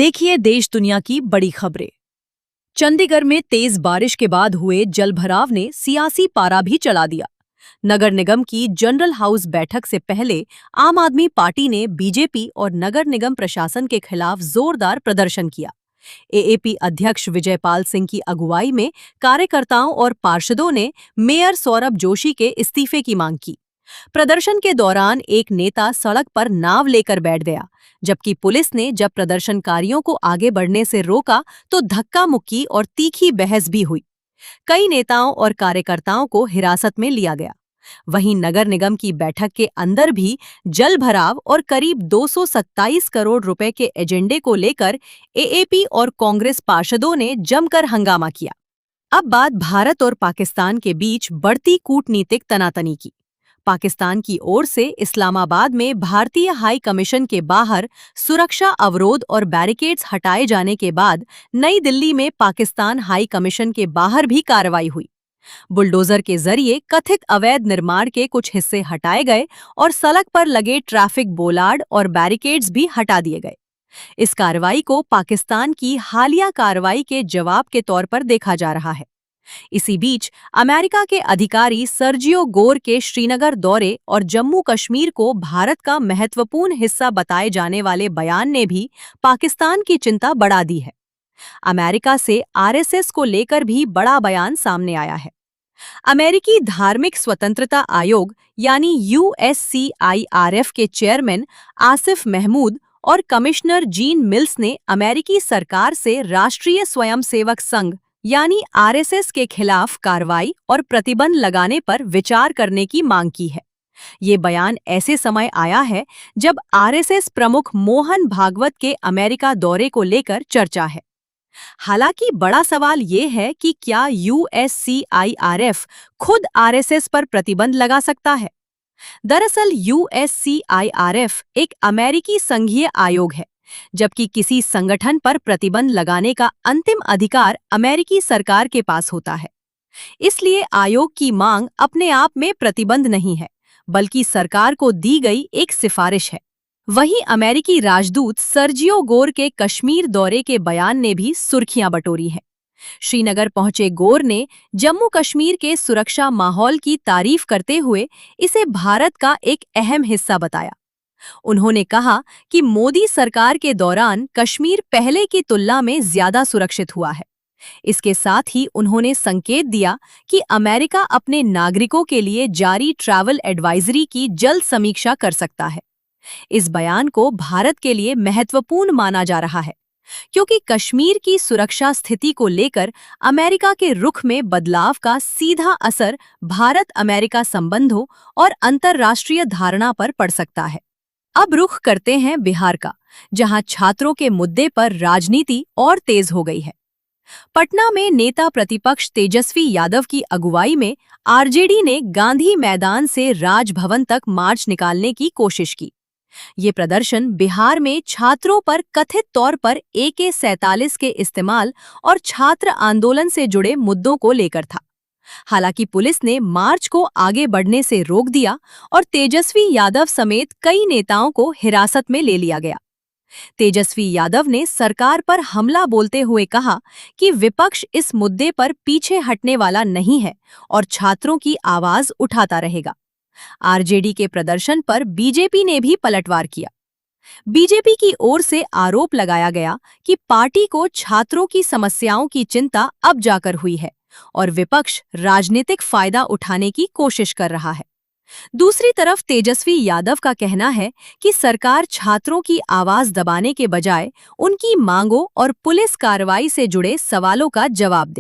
देखिए देश दुनिया की बड़ी खबरें। चंडीगढ़ में तेज बारिश के बाद हुए जलभराव ने सियासी पारा भी चला दिया। नगर निगम की जनरल हाउस बैठक से पहले आम आदमी पार्टी ने बीजेपी और नगर निगम प्रशासन के खिलाफ जोरदार प्रदर्शन किया। एएपी अध्यक्ष विजयपाल सिंह की अगुवाई में कार्यकर्ताओं और पार्षदों ने मेयर सौरभ जोशी के इस्तीफे की मांग की। प्रदर्शन के दौरान एक नेता सड़क पर नाव लेकर बैठ गया, जबकि पुलिस ने जब प्रदर्शनकारियों को आगे बढ़ने से रोका तो धक्का मुक्की और तीखी बहस भी हुई। कई नेताओं और कार्यकर्ताओं को हिरासत में लिया गया। वहीं नगर निगम की बैठक के अंदर भी जल भराव और करीब 227 करोड़ रुपए के एजेंडे को लेकर एएपी और कांग्रेस पार्षदों ने जमकर हंगामा किया। अब बात भारत और पाकिस्तान के बीच बढ़ती कूटनीतिक तनातनी की। पाकिस्तान की ओर से इस्लामाबाद में भारतीय हाई कमीशन के बाहर सुरक्षा अवरोध और बैरिकेड्स हटाए जाने के बाद नई दिल्ली में पाकिस्तान हाई कमीशन के बाहर भी कार्रवाई हुई। बुलडोजर के जरिए कथित अवैध निर्माण के कुछ हिस्से हटाए गए और सड़क पर लगे ट्रैफिक बोलार्ड और बैरिकेड्स भी हटा दिए गए। इस कार्रवाई को पाकिस्तान की हालिया कार्रवाई के जवाब के तौर पर देखा जा रहा है। इसी बीच अमेरिका के अधिकारी सर्जियो गोर के श्रीनगर दौरे और जम्मू कश्मीर को भारत का महत्वपूर्ण हिस्सा बताए जाने वाले बयान ने भी पाकिस्तान की चिंता बढ़ा दी है। अमेरिका से आरएसएस को लेकर भी बड़ा बयान सामने आया है। अमेरिकी धार्मिक स्वतंत्रता आयोग यानी यूएससीआईआरएफ के चेयरमैन आसिफ महमूद और कमिश्नर जीन मिल्स ने अमेरिकी सरकार से राष्ट्रीय स्वयंसेवक संघ यानी आरएसएस के खिलाफ कार्रवाई और प्रतिबंध लगाने पर विचार करने की मांग की है। ये बयान ऐसे समय आया है जब आरएसएस प्रमुख मोहन भागवत के अमेरिका दौरे को लेकर चर्चा है। हालांकि बड़ा सवाल ये है कि क्या यूएससीआईआरएफ खुद आरएसएस पर प्रतिबंध लगा सकता है। दरअसल यूएससीआईआरएफ एक अमेरिकी संघीय आयोग है, जबकि किसी संगठन पर प्रतिबंध लगाने का अंतिम अधिकार अमेरिकी सरकार के पास होता है। इसलिए आयोग की मांग अपने आप में प्रतिबंध नहीं है, बल्कि सरकार को दी गई एक सिफारिश है। वहीं अमेरिकी राजदूत सर्जियो गोर के कश्मीर दौरे के बयान ने भी सुर्खियां बटोरी हैं। श्रीनगर पहुंचे गोर ने जम्मू कश्मीर के सुरक्षा माहौल की तारीफ करते हुए इसे भारत का एक अहम हिस्सा बताया। उन्होंने कहा कि मोदी सरकार के दौरान कश्मीर पहले की तुलना में ज्यादा सुरक्षित हुआ है। इसके साथ ही उन्होंने संकेत दिया कि अमेरिका अपने नागरिकों के लिए जारी ट्रैवल एडवाइजरी की जल्द समीक्षा कर सकता है। इस बयान को भारत के लिए महत्वपूर्ण माना जा रहा है, क्योंकि कश्मीर की सुरक्षा स्थिति को लेकर अमेरिका के रुख में बदलाव का सीधा असर भारत अमेरिका संबंधों और अंतर्राष्ट्रीय धारणा पर पड़ सकता है। अब रुख करते हैं बिहार का, जहां छात्रों के मुद्दे पर राजनीति और तेज हो गई है। पटना में नेता प्रतिपक्ष तेजस्वी यादव की अगुवाई में आरजेडी ने गांधी मैदान से राजभवन तक मार्च निकालने की कोशिश की। ये प्रदर्शन बिहार में छात्रों पर कथित तौर पर AK-47 के इस्तेमाल और छात्र आंदोलन से जुड़े मुद्दों को लेकर था। हालांकि पुलिस ने मार्च को आगे बढ़ने से रोक दिया और तेजस्वी यादव समेत कई नेताओं को हिरासत में ले लिया गया। तेजस्वी यादव ने सरकार पर हमला बोलते हुए कहा कि विपक्ष इस मुद्दे पर पीछे हटने वाला नहीं है और छात्रों की आवाज उठाता रहेगा। आरजेडी के प्रदर्शन पर बीजेपी ने भी पलटवार किया। बीजेपी की ओर से आरोप लगाया गया कि पार्टी को छात्रों की समस्याओं की चिंता अब जाकर हुई है और विपक्ष राजनीतिक फायदा उठाने की कोशिश कर रहा है। दूसरी तरफ तेजस्वी यादव का कहना है कि सरकार छात्रों की आवाज दबाने के बजाय उनकी मांगों और पुलिस कार्रवाई से जुड़े सवालों का जवाब दे।